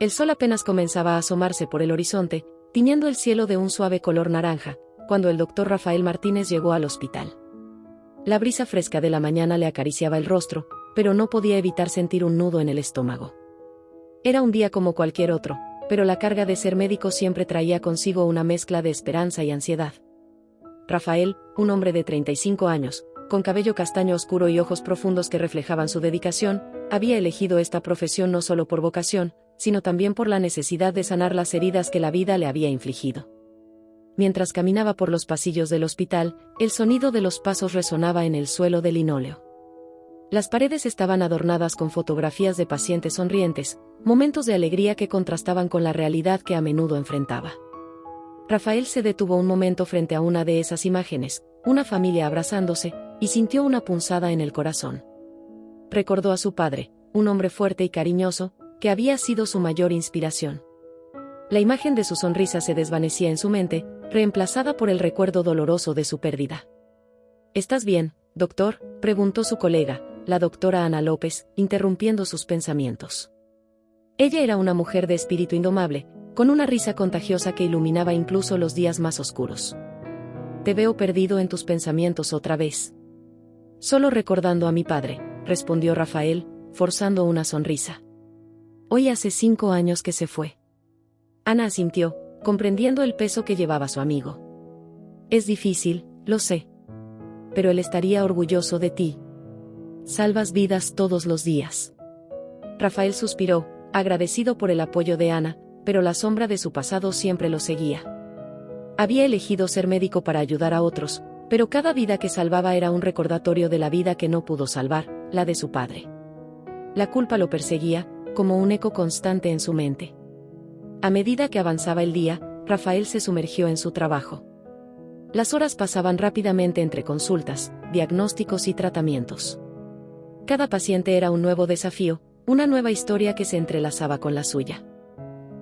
El sol apenas comenzaba a asomarse por el horizonte, tiñendo el cielo de un suave color naranja, cuando el doctor Rafael Martínez llegó al hospital. La brisa fresca de la mañana le acariciaba el rostro, pero no podía evitar sentir un nudo en el estómago. Era un día como cualquier otro, pero la carga de ser médico siempre traía consigo una mezcla de esperanza y ansiedad. Rafael, un hombre de 35 años, con cabello castaño oscuro y ojos profundos que reflejaban su dedicación, había elegido esta profesión no solo por vocación, sino también por la necesidad de sanar las heridas que la vida le había infligido. Mientras caminaba por los pasillos del hospital, el sonido de los pasos resonaba en el suelo de linóleo. Las paredes estaban adornadas con fotografías de pacientes sonrientes, momentos de alegría que contrastaban con la realidad que a menudo enfrentaba. Rafael se detuvo un momento frente a una de esas imágenes, una familia abrazándose, y sintió una punzada en el corazón. Recordó a su padre, un hombre fuerte y cariñoso, que había sido su mayor inspiración. La imagen de su sonrisa se desvanecía en su mente, reemplazada por el recuerdo doloroso de su pérdida. ¿Estás bien, doctor?, preguntó su colega, la doctora Ana López, interrumpiendo sus pensamientos. Ella era una mujer de espíritu indomable, con una risa contagiosa que iluminaba incluso los días más oscuros. Te veo perdido en tus pensamientos otra vez. Solo recordando a mi padre, respondió Rafael, forzando una sonrisa. Hoy hace 5 años que se fue. Ana asintió, comprendiendo el peso que llevaba su amigo. Es difícil, lo sé. Pero él estaría orgulloso de ti. Salvas vidas todos los días. Rafael suspiró, agradecido por el apoyo de Ana, pero la sombra de su pasado siempre lo seguía. Había elegido ser médico para ayudar a otros, pero cada vida que salvaba era un recordatorio de la vida que no pudo salvar, la de su padre. La culpa lo perseguía, como un eco constante en su mente. A medida que avanzaba el día, Rafael se sumergió en su trabajo. Las horas pasaban rápidamente entre consultas, diagnósticos y tratamientos. Cada paciente era un nuevo desafío, una nueva historia que se entrelazaba con la suya.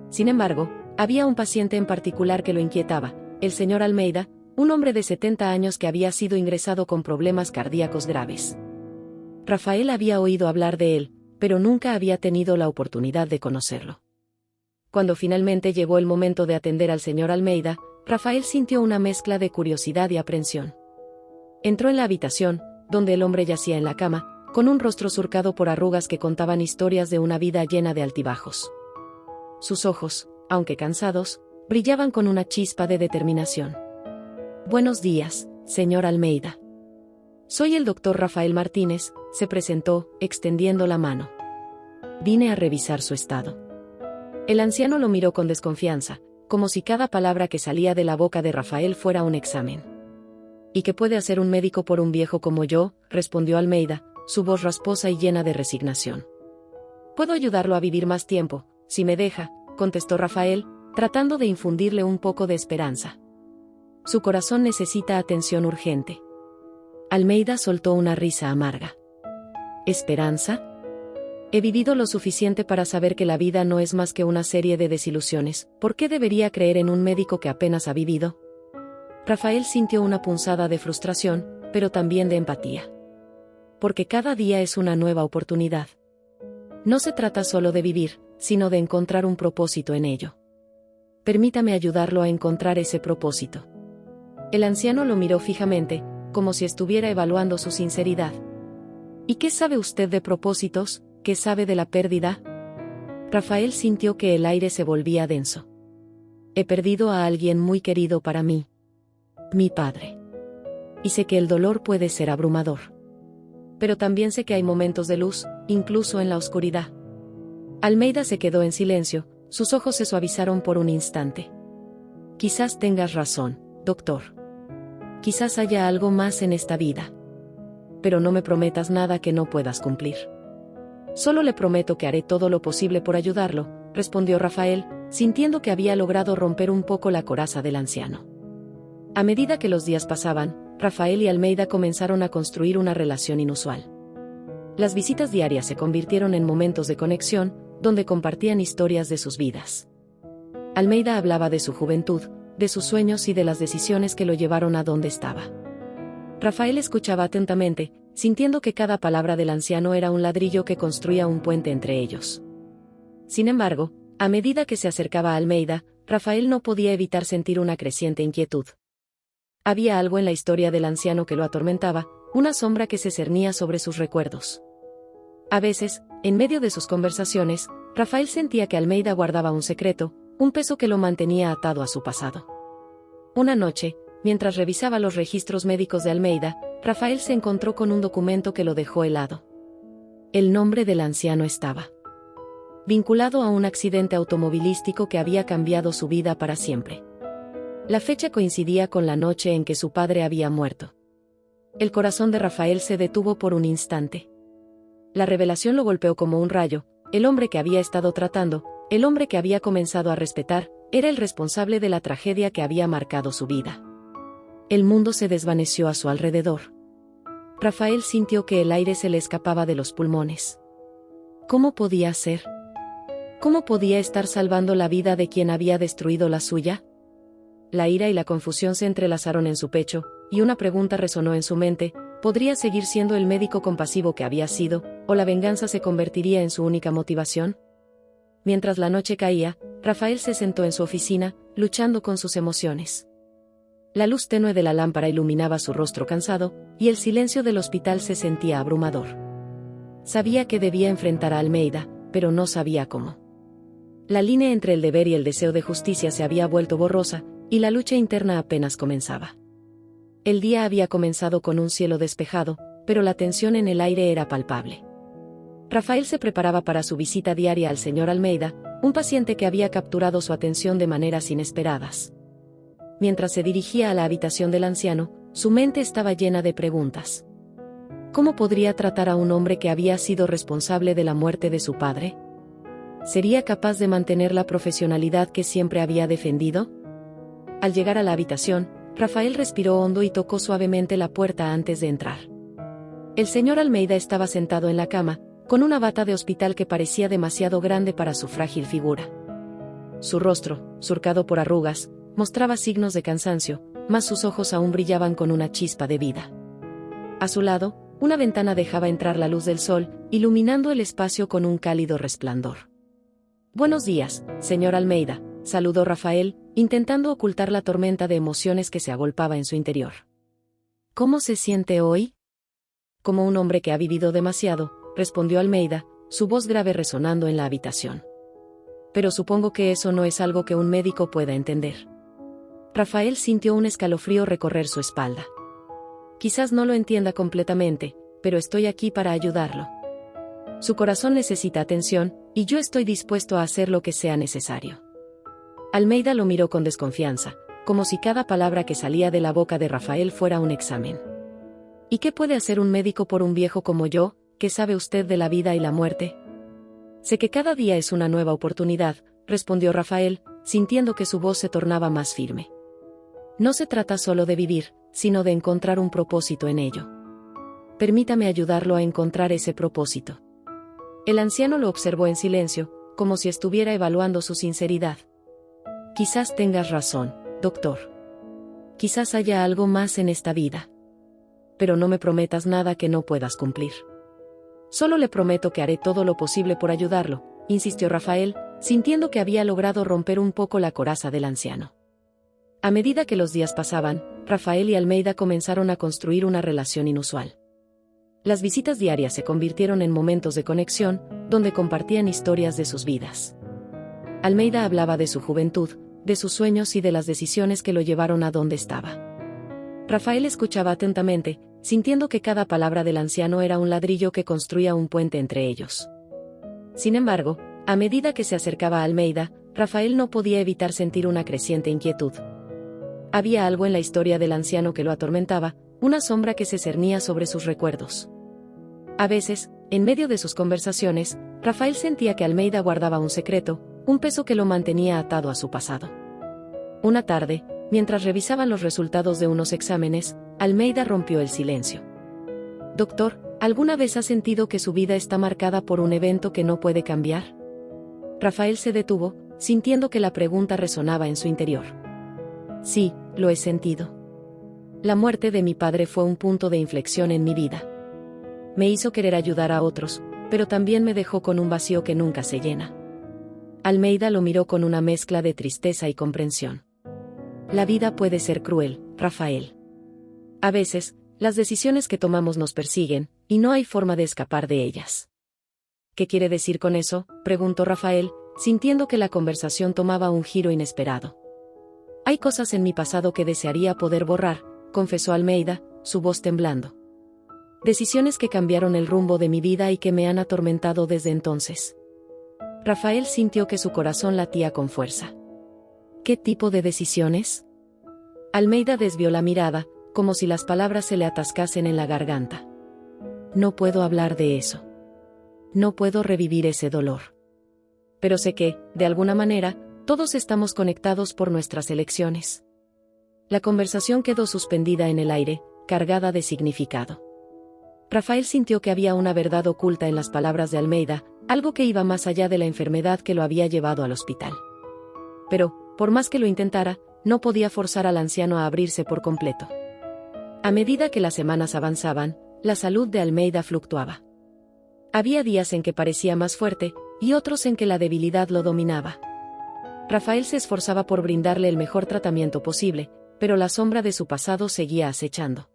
Sin embargo, había un paciente en particular que lo inquietaba, el señor Almeida, un hombre de 70 años que había sido ingresado con problemas cardíacos graves. Rafael había oído hablar de él, pero nunca había tenido la oportunidad de conocerlo. Cuando finalmente llegó el momento de atender al señor Almeida, Rafael sintió una mezcla de curiosidad y aprensión. Entró en la habitación, donde el hombre yacía en la cama, con un rostro surcado por arrugas que contaban historias de una vida llena de altibajos. Sus ojos, aunque cansados, brillaban con una chispa de determinación. Buenos días, señor Almeida. Soy el doctor Rafael Martínez, se presentó, extendiendo la mano. Vine a revisar su estado. El anciano lo miró con desconfianza, como si cada palabra que salía de la boca de Rafael fuera un examen. ¿Y qué puede hacer un médico por un viejo como yo?, respondió Almeida, su voz rasposa y llena de resignación. Puedo ayudarlo a vivir más tiempo, si me deja, contestó Rafael, tratando de infundirle un poco de esperanza. Su corazón necesita atención urgente. Almeida soltó una risa amarga. ¿Esperanza? He vivido lo suficiente para saber que la vida no es más que una serie de desilusiones. ¿Por qué debería creer en un médico que apenas ha vivido? Rafael sintió una punzada de frustración, pero también de empatía. Porque cada día es una nueva oportunidad. No se trata solo de vivir, sino de encontrar un propósito en ello. Permítame ayudarlo a encontrar ese propósito. El anciano lo miró fijamente, como si estuviera evaluando su sinceridad. ¿Y qué sabe usted de propósitos? ¿Qué sabe de la pérdida? Rafael sintió que el aire se volvía denso. He perdido a alguien muy querido para mí. Mi padre. Y sé que el dolor puede ser abrumador. Pero también sé que hay momentos de luz, incluso en la oscuridad. Almeida se quedó en silencio, sus ojos se suavizaron por un instante. Quizás tengas razón, doctor. Quizás haya algo más en esta vida. Pero no me prometas nada que no puedas cumplir. Solo le prometo que haré todo lo posible por ayudarlo, respondió Rafael, sintiendo que había logrado romper un poco la coraza del anciano. A medida que los días pasaban, Rafael y Almeida comenzaron a construir una relación inusual. Las visitas diarias se convirtieron en momentos de conexión, donde compartían historias de sus vidas. Almeida hablaba de su juventud, de sus sueños y de las decisiones que lo llevaron a donde estaba. Rafael escuchaba atentamente, sintiendo que cada palabra del anciano era un ladrillo que construía un puente entre ellos. Sin embargo, A medida que se acercaba a Almeida, Rafael no podía evitar sentir una creciente inquietud. Había algo en la historia del anciano que lo atormentaba, una sombra que se cernía sobre sus recuerdos. A veces, en medio de sus conversaciones, Rafael sentía que Almeida guardaba un secreto, un peso que lo mantenía atado a su pasado. Una noche, mientras revisaba los registros médicos de Almeida, Rafael se encontró con un documento que lo dejó helado. El nombre del anciano estaba vinculado a un accidente automovilístico que había cambiado su vida para siempre. La fecha coincidía con la noche en que su padre había muerto. El corazón de Rafael se detuvo por un instante. La revelación lo golpeó como un rayo. El hombre que había estado tratando, el hombre que había comenzado a respetar, era el responsable de la tragedia que había marcado su vida. El mundo se desvaneció a su alrededor. Rafael sintió que el aire se le escapaba de los pulmones. ¿Cómo podía ser? ¿Cómo podía estar salvando la vida de quien había destruido la suya? La ira y la confusión se entrelazaron en su pecho, y una pregunta resonó en su mente: ¿podría seguir siendo el médico compasivo que había sido, o la venganza se convertiría en su única motivación? Mientras la noche caía, Rafael se sentó en su oficina, luchando con sus emociones. La luz tenue de la lámpara iluminaba su rostro cansado, y el silencio del hospital se sentía abrumador. Sabía que debía enfrentar a Almeida, pero no sabía cómo. La línea entre el deber y el deseo de justicia se había vuelto borrosa, y la lucha interna apenas comenzaba. El día había comenzado con un cielo despejado, pero la tensión en el aire era palpable. Rafael se preparaba para su visita diaria al señor Almeida, un paciente que había capturado su atención de maneras inesperadas. Mientras se dirigía a la habitación del anciano, su mente estaba llena de preguntas. ¿Cómo podría tratar a un hombre que había sido responsable de la muerte de su padre? ¿Sería capaz de mantener la profesionalidad que siempre había defendido? Al llegar a la habitación, Rafael respiró hondo y tocó suavemente la puerta antes de entrar. El señor Almeida estaba sentado en la cama, con una bata de hospital que parecía demasiado grande para su frágil figura. Su rostro, surcado por arrugas, mostraba signos de cansancio, mas sus ojos aún brillaban con una chispa de vida. A su lado, una ventana dejaba entrar la luz del sol, iluminando el espacio con un cálido resplandor. «Buenos días, señor Almeida», saludó Rafael, intentando ocultar la tormenta de emociones que se agolpaba en su interior. «¿Cómo se siente hoy?» «Como un hombre que ha vivido demasiado», respondió Almeida, su voz grave resonando en la habitación. «Pero supongo que eso no es algo que un médico pueda entender». Rafael sintió un escalofrío recorrer su espalda. «Quizás no lo entienda completamente, pero estoy aquí para ayudarlo. Su corazón necesita atención, y yo estoy dispuesto a hacer lo que sea necesario». Almeida lo miró con desconfianza, como si cada palabra que salía de la boca de Rafael fuera un examen. «¿Y qué puede hacer un médico por un viejo como yo? ¿Qué sabe usted de la vida y la muerte?» «Sé que cada día es una nueva oportunidad», respondió Rafael, sintiendo que su voz se tornaba más firme. «No se trata solo de vivir, sino de encontrar un propósito en ello. Permítame ayudarlo a encontrar ese propósito». El anciano lo observó en silencio, como si estuviera evaluando su sinceridad. «Quizás tengas razón, doctor. Quizás haya algo más en esta vida. Pero no me prometas nada que no puedas cumplir». «Solo le prometo que haré todo lo posible por ayudarlo», insistió Rafael, sintiendo que había logrado romper un poco la coraza del anciano. A medida que los días pasaban, Rafael y Almeida comenzaron a construir una relación inusual. Las visitas diarias se convirtieron en momentos de conexión, donde compartían historias de sus vidas. Almeida hablaba de su juventud, de sus sueños y de las decisiones que lo llevaron a donde estaba. Rafael escuchaba atentamente, sintiendo que cada palabra del anciano era un ladrillo que construía un puente entre ellos. Sin embargo, a medida que se acercaba a Almeida, Rafael no podía evitar sentir una creciente inquietud. Había algo en la historia del anciano que lo atormentaba, una sombra que se cernía sobre sus recuerdos. A veces, en medio de sus conversaciones, Rafael sentía que Almeida guardaba un secreto, un peso que lo mantenía atado a su pasado. Una tarde, mientras revisaban los resultados de unos exámenes, Almeida rompió el silencio. «Doctor, ¿alguna vez ha sentido que su vida está marcada por un evento que no puede cambiar?» Rafael se detuvo, sintiendo que la pregunta resonaba en su interior. «Sí, lo he sentido. La muerte de mi padre fue un punto de inflexión en mi vida. Me hizo querer ayudar a otros, pero también me dejó con un vacío que nunca se llena». Almeida lo miró con una mezcla de tristeza y comprensión. La vida puede ser cruel, Rafael. A veces, las decisiones que tomamos nos persiguen, y no hay forma de escapar de ellas. ¿Qué quiere decir con eso?, preguntó Rafael, sintiendo que la conversación tomaba un giro inesperado. Hay cosas en mi pasado que desearía poder borrar, confesó Almeida, su voz temblando. Decisiones que cambiaron el rumbo de mi vida y que me han atormentado desde entonces. Rafael sintió que su corazón latía con fuerza. ¿Qué tipo de decisiones? Almeida desvió la mirada, como si las palabras se le atascasen en la garganta. No puedo hablar de eso. No puedo revivir ese dolor. Pero sé que, de alguna manera, todos estamos conectados por nuestras elecciones. La conversación quedó suspendida en el aire, cargada de significado. Rafael sintió que había una verdad oculta en las palabras de Almeida, algo que iba más allá de la enfermedad que lo había llevado al hospital. Pero, por más que lo intentara, no podía forzar al anciano a abrirse por completo. A medida que las semanas avanzaban, la salud de Almeida fluctuaba. Había días en que parecía más fuerte, y otros en que la debilidad lo dominaba. Rafael se esforzaba por brindarle el mejor tratamiento posible, pero la sombra de su pasado seguía acechando.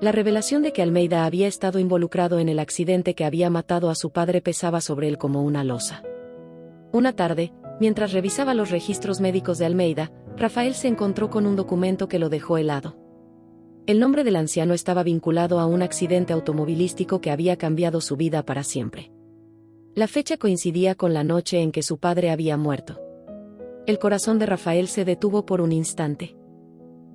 La revelación de que Almeida había estado involucrado en el accidente que había matado a su padre pesaba sobre él como una losa. Una tarde, mientras revisaba los registros médicos de Almeida, Rafael se encontró con un documento que lo dejó helado. El nombre del anciano estaba vinculado a un accidente automovilístico que había cambiado su vida para siempre. La fecha coincidía con la noche en que su padre había muerto. El corazón de Rafael se detuvo por un instante.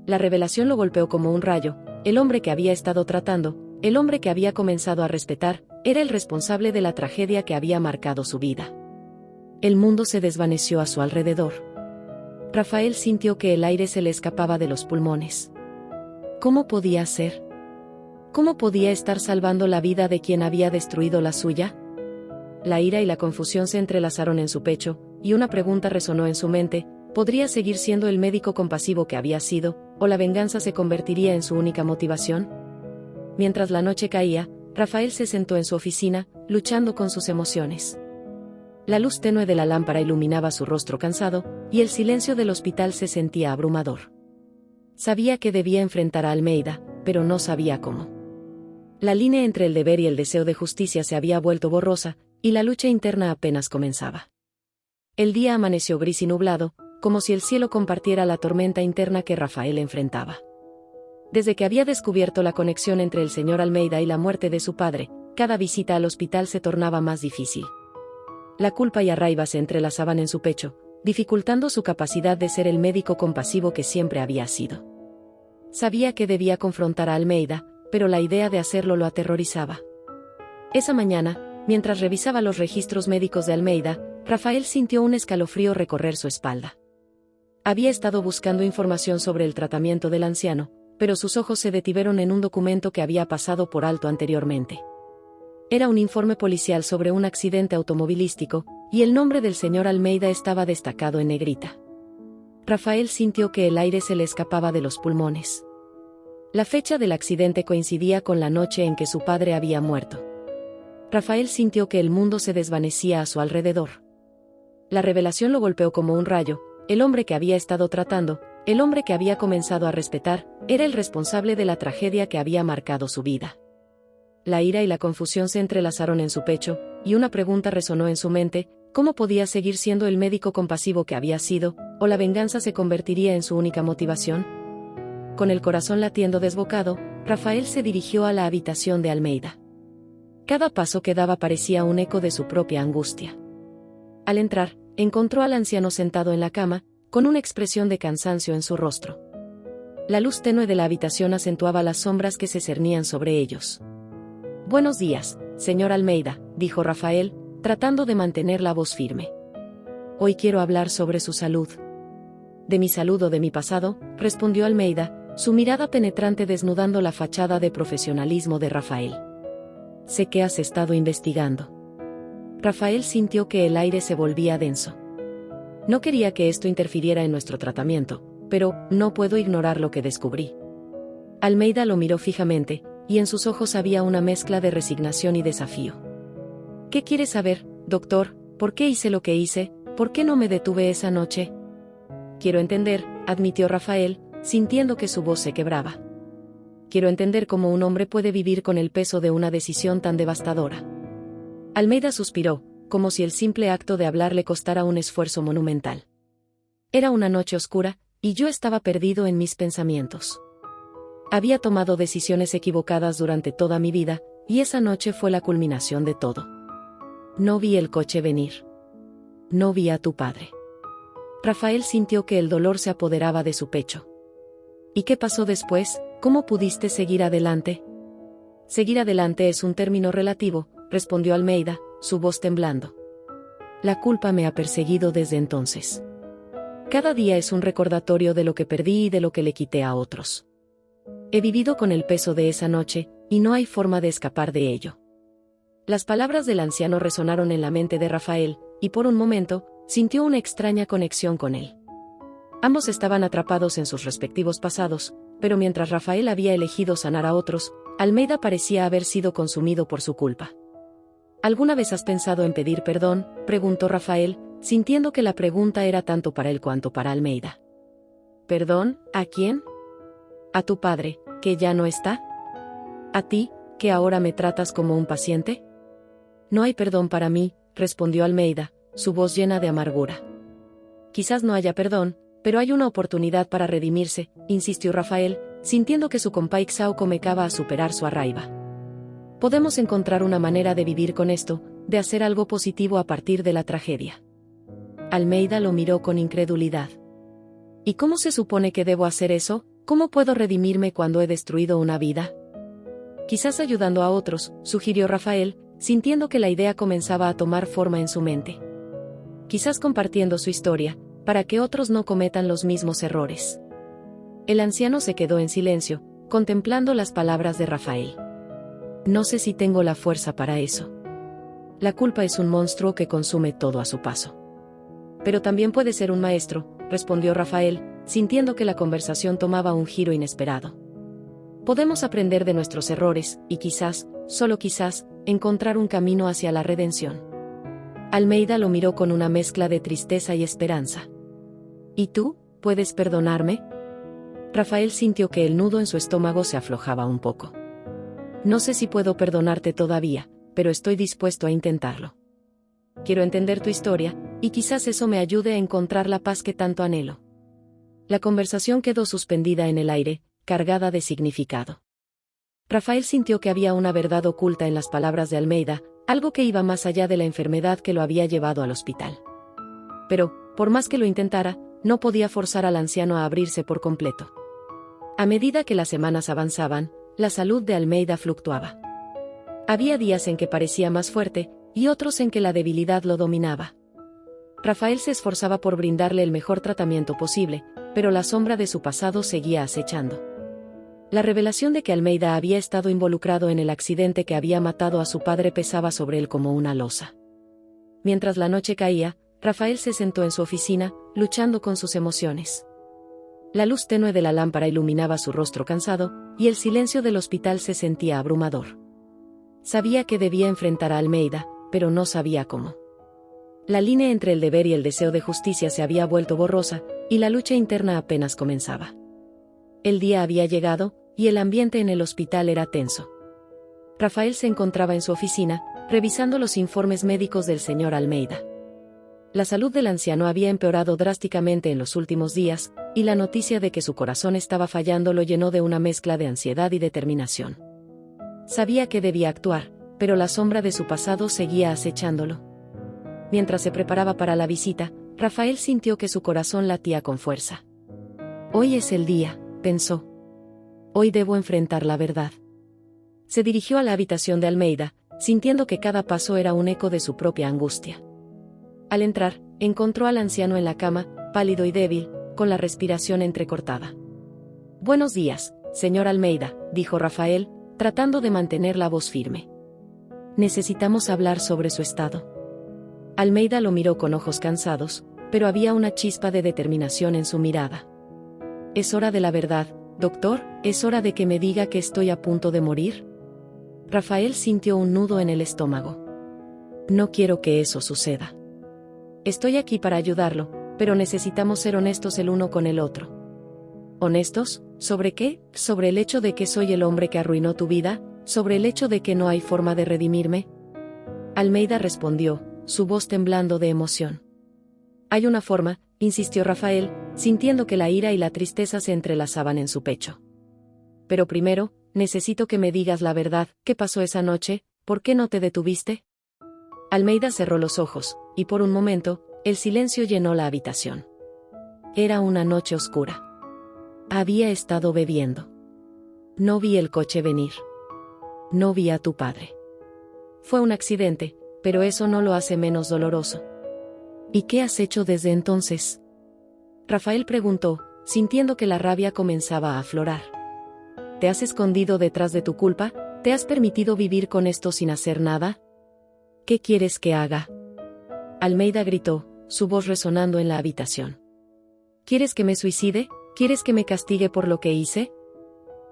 La revelación lo golpeó como un rayo. El hombre que había estado tratando, el hombre que había comenzado a respetar, era el responsable de la tragedia que había marcado su vida. El mundo se desvaneció a su alrededor. Rafael sintió que el aire se le escapaba de los pulmones. ¿Cómo podía ser? ¿Cómo podía estar salvando la vida de quien había destruido la suya? La ira y la confusión se entrelazaron en su pecho, y una pregunta resonó en su mente: ¿podría seguir siendo el médico compasivo que había sido, o la venganza se convertiría en su única motivación? Mientras la noche caía, Rafael se sentó en su oficina, luchando con sus emociones. La luz tenue de la lámpara iluminaba su rostro cansado, y el silencio del hospital se sentía abrumador. Sabía que debía enfrentar a Almeida, pero no sabía cómo. La línea entre el deber y el deseo de justicia se había vuelto borrosa, y la lucha interna apenas comenzaba. El día amaneció gris y nublado, como si el cielo compartiera la tormenta interna que Rafael enfrentaba. Desde que había descubierto la conexión entre el señor Almeida y la muerte de su padre, cada visita al hospital se tornaba más difícil. La culpa y arraiva se entrelazaban en su pecho, dificultando su capacidad de ser el médico compasivo que siempre había sido. Sabía que debía confrontar a Almeida, pero la idea de hacerlo lo aterrorizaba. Esa mañana, mientras revisaba los registros médicos de Almeida, Rafael sintió un escalofrío recorrer su espalda. Había estado buscando información sobre el tratamiento del anciano, pero sus ojos se detuvieron en un documento que había pasado por alto anteriormente. Era un informe policial sobre un accidente automovilístico, y el nombre del señor Almeida estaba destacado en negrita. Rafael sintió que el aire se le escapaba de los pulmones. La fecha del accidente coincidía con la noche en que su padre había muerto. Rafael sintió que el mundo se desvanecía a su alrededor. La revelación lo golpeó como un rayo. El hombre que había estado tratando, el hombre que había comenzado a respetar, era el responsable de la tragedia que había marcado su vida. La ira y la confusión se entrelazaron en su pecho, y una pregunta resonó en su mente: ¿cómo podía seguir siendo el médico compasivo que había sido, o la venganza se convertiría en su única motivación? Con el corazón latiendo desbocado, Rafael se dirigió a la habitación de Almeida. Cada paso que daba parecía un eco de su propia angustia. Al entrar, encontró al anciano sentado en la cama, con una expresión de cansancio en su rostro. La luz tenue de la habitación acentuaba las sombras que se cernían sobre ellos. «Buenos días, señor Almeida», dijo Rafael, tratando de mantener la voz firme. «Hoy quiero hablar sobre su salud». «¿De mi salud o de mi pasado?», respondió Almeida, su mirada penetrante desnudando la fachada de profesionalismo de Rafael. «Sé que has estado investigando». Rafael sintió que el aire se volvía denso. No quería que esto interfiriera en nuestro tratamiento, pero no puedo ignorar lo que descubrí. Almeida lo miró fijamente, y en sus ojos había una mezcla de resignación y desafío. «¿Qué quiere saber, doctor? ¿Por qué hice lo que hice?», ¿Por qué no me detuve esa noche? Quiero entender, admitió Rafael, sintiendo que su voz se quebraba. Quiero entender cómo un hombre puede vivir con el peso de una decisión tan devastadora. Almeida suspiró, como si el simple acto de hablar le costara un esfuerzo monumental. Era una noche oscura, y yo estaba perdido en mis pensamientos. Había tomado decisiones equivocadas durante toda mi vida, y esa noche fue la culminación de todo. No vi el coche venir. No vi a tu padre. Rafael sintió que el dolor se apoderaba de su pecho. ¿Y qué pasó después? ¿Cómo pudiste seguir adelante? Seguir adelante es un término relativo, respondió Almeida, su voz temblando. La culpa me ha perseguido desde entonces. Cada día es un recordatorio de lo que perdí y de lo que le quité a otros. He vivido con el peso de esa noche, y no hay forma de escapar de ello. Las palabras del anciano resonaron en la mente de Rafael, y por un momento, sintió una extraña conexión con él. Ambos estaban atrapados en sus respectivos pasados, pero mientras Rafael había elegido sanar a otros, Almeida parecía haber sido consumido por su culpa. ¿Alguna vez has pensado en pedir perdón?, preguntó Rafael, sintiendo que la pregunta era tanto para él cuanto para Almeida. ¿Perdón? ¿A quién? ¿A tu padre, que ya no está? ¿A ti, que ahora me tratas como un paciente? No hay perdón para mí, respondió Almeida, su voz llena de amargura. Quizás no haya perdón, pero hay una oportunidad para redimirse, insistió Rafael, sintiendo que su compaixao comenzaba a superar su arraiva. Podemos encontrar una manera de vivir con esto, de hacer algo positivo a partir de la tragedia. Almeida lo miró con incredulidad. ¿Y cómo se supone que debo hacer eso? ¿Cómo puedo redimirme cuando he destruido una vida? Quizás ayudando a otros, sugirió Rafael, sintiendo que la idea comenzaba a tomar forma en su mente. Quizás compartiendo su historia, para que otros no cometan los mismos errores. El anciano se quedó en silencio, contemplando las palabras de Rafael. No sé si tengo la fuerza para eso. La culpa es un monstruo que consume todo a su paso. Pero también puede ser un maestro, respondió Rafael, sintiendo que la conversación tomaba un giro inesperado. Podemos aprender de nuestros errores, y quizás, solo quizás, encontrar un camino hacia la redención. Almeida lo miró con una mezcla de tristeza y esperanza. ¿Y tú, puedes perdonarme? Rafael sintió que el nudo en su estómago se aflojaba un poco. No sé si puedo perdonarte todavía, pero estoy dispuesto a intentarlo. Quiero entender tu historia, y quizás eso me ayude a encontrar la paz que tanto anhelo. La conversación quedó suspendida en el aire, cargada de significado. Rafael sintió que había una verdad oculta en las palabras de Almeida, algo que iba más allá de la enfermedad que lo había llevado al hospital. Pero, por más que lo intentara, no podía forzar al anciano a abrirse por completo. A medida que las semanas avanzaban, la salud de Almeida fluctuaba. Había días en que parecía más fuerte, y otros en que la debilidad lo dominaba. Rafael se esforzaba por brindarle el mejor tratamiento posible, pero la sombra de su pasado seguía acechando. La revelación de que Almeida había estado involucrado en el accidente que había matado a su padre pesaba sobre él como una losa. Mientras la noche caía, Rafael se sentó en su oficina, luchando con sus emociones. La luz tenue de la lámpara iluminaba su rostro cansado, y el silencio del hospital se sentía abrumador. Sabía que debía enfrentar a Almeida, pero no sabía cómo. La línea entre el deber y el deseo de justicia se había vuelto borrosa, y la lucha interna apenas comenzaba. El día había llegado, y el ambiente en el hospital era tenso. Rafael se encontraba en su oficina, revisando los informes médicos del señor Almeida. La salud del anciano había empeorado drásticamente en los últimos días, y la noticia de que su corazón estaba fallando lo llenó de una mezcla de ansiedad y determinación. Sabía que debía actuar, pero la sombra de su pasado seguía acechándolo. Mientras se preparaba para la visita, Rafael sintió que su corazón latía con fuerza. Hoy es el día, pensó. Hoy debo enfrentar la verdad. Se dirigió a la habitación de Almeida, sintiendo que cada paso era un eco de su propia angustia. Al entrar, encontró al anciano en la cama, pálido y débil, con la respiración entrecortada. Buenos días, señor Almeida, dijo Rafael, tratando de mantener la voz firme. Necesitamos hablar sobre su estado. Almeida lo miró con ojos cansados, pero había una chispa de determinación en su mirada. Es hora de la verdad, doctor, es hora de que me diga que estoy a punto de morir. Rafael sintió un nudo en el estómago. No quiero que eso suceda. Estoy aquí para ayudarlo, pero necesitamos ser honestos el uno con el otro. ¿Honestos? ¿Sobre qué? ¿Sobre el hecho de que soy el hombre que arruinó tu vida? ¿Sobre el hecho de que no hay forma de redimirme? Almeida respondió, su voz temblando de emoción. Hay una forma, insistió Rafael, sintiendo que la ira y la tristeza se entrelazaban en su pecho. Pero primero, necesito que me digas la verdad, ¿qué pasó esa noche? ¿Por qué no te detuviste? Almeida cerró los ojos, y por un momento, el silencio llenó la habitación. Era una noche oscura. Había estado bebiendo. No vi el coche venir. No vi a tu padre. Fue un accidente, pero eso no lo hace menos doloroso. ¿Y qué has hecho desde entonces? Rafael preguntó, sintiendo que la rabia comenzaba a aflorar. ¿Te has escondido detrás de tu culpa? ¿Te has permitido vivir con esto sin hacer nada? ¿Qué quieres que haga? Almeida gritó, su voz resonando en la habitación. ¿Quieres que me suicide? ¿Quieres que me castigue por lo que hice?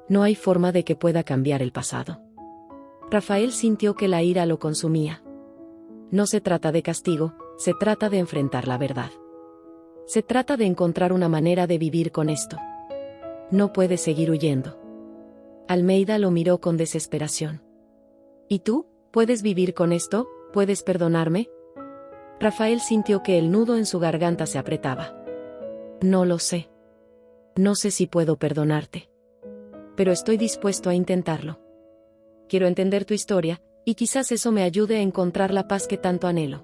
No hay forma de que pueda cambiar el pasado. Rafael sintió que la ira lo consumía. No se trata de castigo, se trata de enfrentar la verdad. Se trata de encontrar una manera de vivir con esto. No puedes seguir huyendo. Almeida lo miró con desesperación. ¿Y tú? ¿Puedes vivir con esto? ¿Puedes perdonarme? Rafael sintió que el nudo en su garganta se apretaba. No lo sé. No sé si puedo perdonarte. Pero estoy dispuesto a intentarlo. Quiero entender tu historia, y quizás eso me ayude a encontrar la paz que tanto anhelo.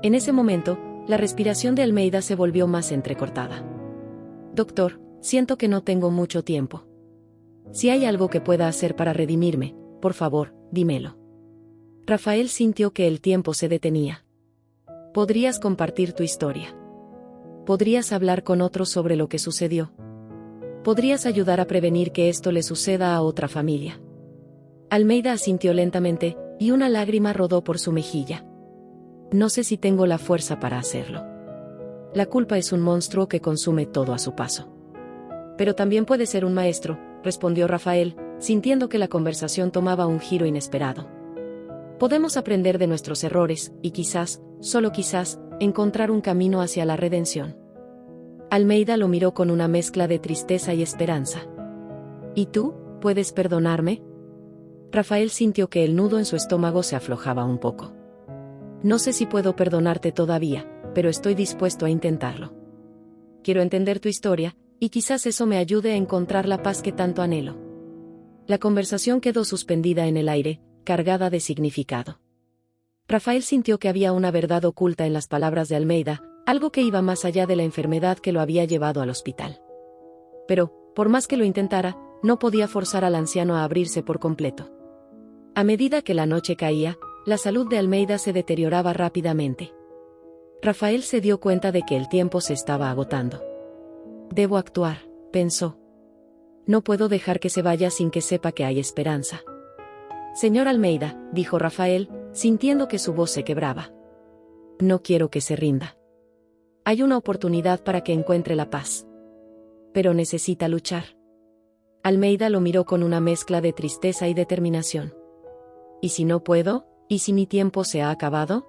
En ese momento, la respiración de Almeida se volvió más entrecortada. Doctor, siento que no tengo mucho tiempo. Si hay algo que pueda hacer para redimirme, por favor, dímelo. Rafael sintió que el tiempo se detenía. Podrías compartir tu historia. Podrías hablar con otros sobre lo que sucedió. Podrías ayudar a prevenir que esto le suceda a otra familia. Almeida asintió lentamente, y una lágrima rodó por su mejilla. No sé si tengo la fuerza para hacerlo. La culpa es un monstruo que consume todo a su paso. Pero también puede ser un maestro, respondió Rafael, sintiendo que la conversación tomaba un giro inesperado. Podemos aprender de nuestros errores, y quizás, solo quizás, encontrar un camino hacia la redención. Almeida lo miró con una mezcla de tristeza y esperanza. ¿Y tú, puedes perdonarme? Rafael sintió que el nudo en su estómago se aflojaba un poco. No sé si puedo perdonarte todavía, pero estoy dispuesto a intentarlo. Quiero entender tu historia, y quizás eso me ayude a encontrar la paz que tanto anhelo. La conversación quedó suspendida en el aire, cargada de significado. Rafael sintió que había una verdad oculta en las palabras de Almeida, algo que iba más allá de la enfermedad que lo había llevado al hospital. Pero, por más que lo intentara, no podía forzar al anciano a abrirse por completo. A medida que la noche caía, la salud de Almeida se deterioraba rápidamente. Rafael se dio cuenta de que el tiempo se estaba agotando. Debo actuar, pensó. No puedo dejar que se vaya sin que sepa que hay esperanza. Señor Almeida, dijo Rafael, sintiendo que su voz se quebraba. No quiero que se rinda. Hay una oportunidad para que encuentre la paz. Pero necesita luchar. Almeida lo miró con una mezcla de tristeza y determinación. ¿Y si no puedo? ¿Y si mi tiempo se ha acabado?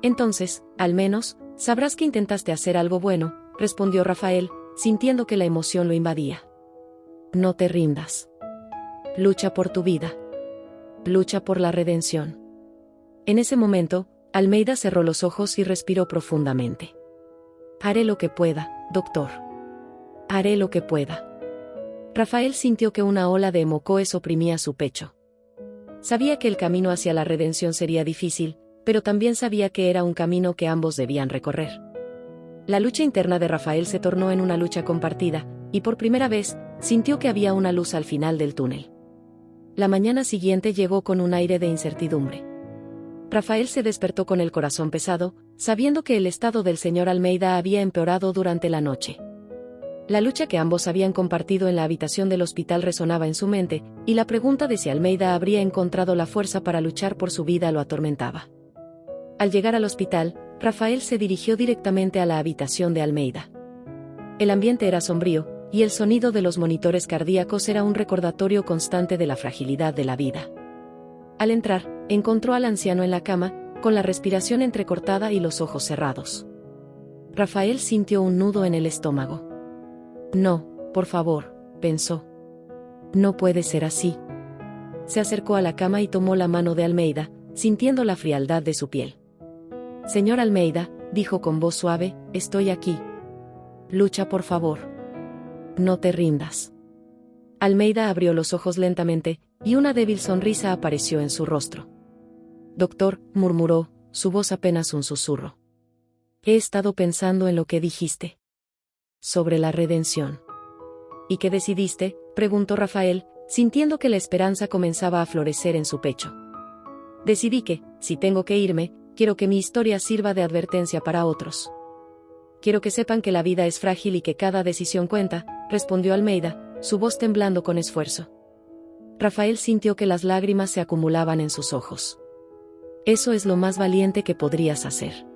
Entonces, al menos, sabrás que intentaste hacer algo bueno, respondió Rafael, sintiendo que la emoción lo invadía. No te rindas. Lucha por tu vida. Lucha por la redención. En ese momento, Almeida cerró los ojos y respiró profundamente. Haré lo que pueda, doctor. Haré lo que pueda. Rafael sintió que una ola de emocoes oprimía su pecho. Sabía que el camino hacia la redención sería difícil, pero también sabía que era un camino que ambos debían recorrer. La lucha interna de Rafael se tornó en una lucha compartida, y por primera vez, sintió que había una luz al final del túnel. La mañana siguiente llegó con un aire de incertidumbre. Rafael se despertó con el corazón pesado, sabiendo que el estado del señor Almeida había empeorado durante la noche. La lucha que ambos habían compartido en la habitación del hospital resonaba en su mente, y la pregunta de si Almeida habría encontrado la fuerza para luchar por su vida lo atormentaba. Al llegar al hospital, Rafael se dirigió directamente a la habitación de Almeida. El ambiente era sombrío, y el sonido de los monitores cardíacos era un recordatorio constante de la fragilidad de la vida. Al entrar, encontró al anciano en la cama, con la respiración entrecortada y los ojos cerrados. Rafael sintió un nudo en el estómago. No, por favor, pensó. No puede ser así. Se acercó a la cama y tomó la mano de Almeida, sintiendo la frialdad de su piel. Señor Almeida, dijo con voz suave, estoy aquí. Lucha, por favor. No te rindas. Almeida abrió los ojos lentamente, y una débil sonrisa apareció en su rostro. Doctor, murmuró, su voz apenas un susurro. He estado pensando en lo que dijiste. Sobre la redención. ¿Y qué decidiste?, preguntó Rafael, sintiendo que la esperanza comenzaba a florecer en su pecho. Decidí que, si tengo que irme, quiero que mi historia sirva de advertencia para otros. Quiero que sepan que la vida es frágil y que cada decisión cuenta, respondió Almeida, su voz temblando con esfuerzo. Rafael sintió que las lágrimas se acumulaban en sus ojos. Eso es lo más valiente que podrías hacer.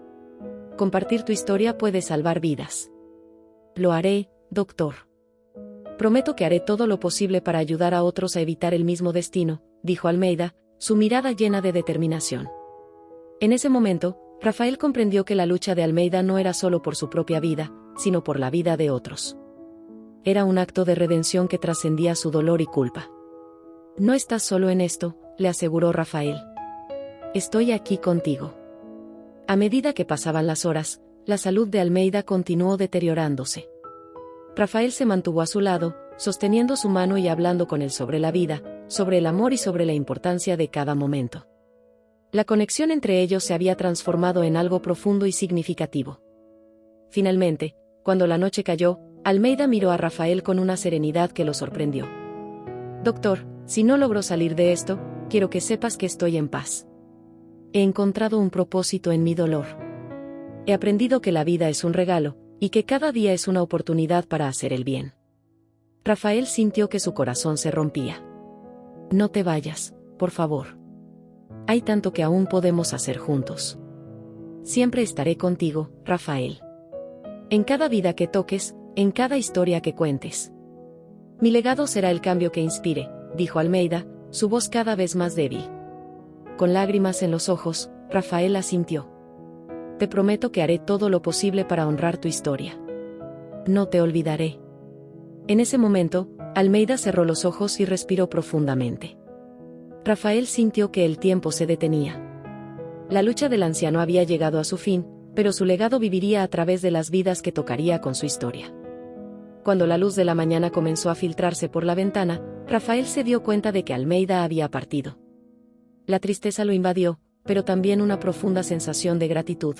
Compartir tu historia puede salvar vidas. Lo haré, doctor. Prometo que haré todo lo posible para ayudar a otros a evitar el mismo destino, dijo Almeida, su mirada llena de determinación. En ese momento, Rafael comprendió que la lucha de Almeida no era solo por su propia vida, sino por la vida de otros. Era un acto de redención que trascendía su dolor y culpa. No estás solo en esto, le aseguró Rafael. Estoy aquí contigo. A medida que pasaban las horas, la salud de Almeida continuó deteriorándose. Rafael se mantuvo a su lado, sosteniendo su mano y hablando con él sobre la vida, sobre el amor y sobre la importancia de cada momento. La conexión entre ellos se había transformado en algo profundo y significativo. Finalmente, cuando la noche cayó, Almeida miró a Rafael con una serenidad que lo sorprendió. Doctor, si no logro salir de esto, quiero que sepas que estoy en paz. He encontrado un propósito en mi dolor. He aprendido que la vida es un regalo, y que cada día es una oportunidad para hacer el bien. Rafael sintió que su corazón se rompía. No te vayas, por favor. Hay tanto que aún podemos hacer juntos. Siempre estaré contigo, Rafael. En cada vida que toques, en cada historia que cuentes. Mi legado será el cambio que inspire, dijo Almeida, su voz cada vez más débil. Con lágrimas en los ojos, Rafael asintió. Te prometo que haré todo lo posible para honrar tu historia. No te olvidaré. En ese momento, Almeida cerró los ojos y respiró profundamente. Rafael sintió que el tiempo se detenía. La lucha del anciano había llegado a su fin, pero su legado viviría a través de las vidas que tocaría con su historia. Cuando la luz de la mañana comenzó a filtrarse por la ventana, Rafael se dio cuenta de que Almeida había partido. La tristeza lo invadió, pero también una profunda sensación de gratitud.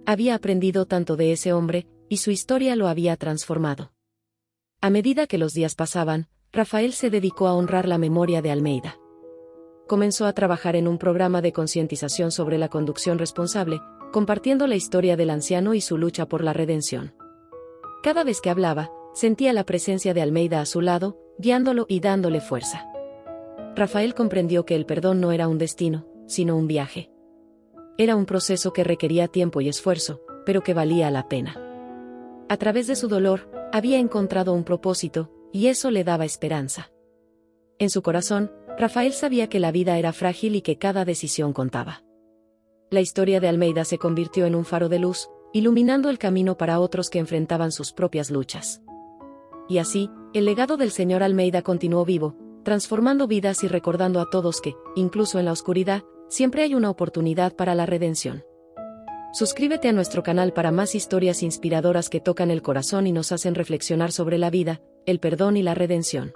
Había aprendido tanto de ese hombre, y su historia lo había transformado. A medida que los días pasaban, Rafael se dedicó a honrar la memoria de Almeida. Comenzó a trabajar en un programa de concientización sobre la conducción responsable, compartiendo la historia del anciano y su lucha por la redención. Cada vez que hablaba, sentía la presencia de Almeida a su lado, guiándolo y dándole fuerza. Rafael comprendió que el perdón no era un destino, sino un viaje. Era un proceso que requería tiempo y esfuerzo, pero que valía la pena. A través de su dolor, había encontrado un propósito, y eso le daba esperanza. En su corazón, Rafael sabía que la vida era frágil y que cada decisión contaba. La historia de Almeida se convirtió en un faro de luz, iluminando el camino para otros que enfrentaban sus propias luchas. Y así, el legado del señor Almeida continuó vivo, transformando vidas y recordando a todos que, incluso en la oscuridad, siempre hay una oportunidad para la redención. Suscríbete a nuestro canal para más historias inspiradoras que tocan el corazón y nos hacen reflexionar sobre la vida, el perdón y la redención.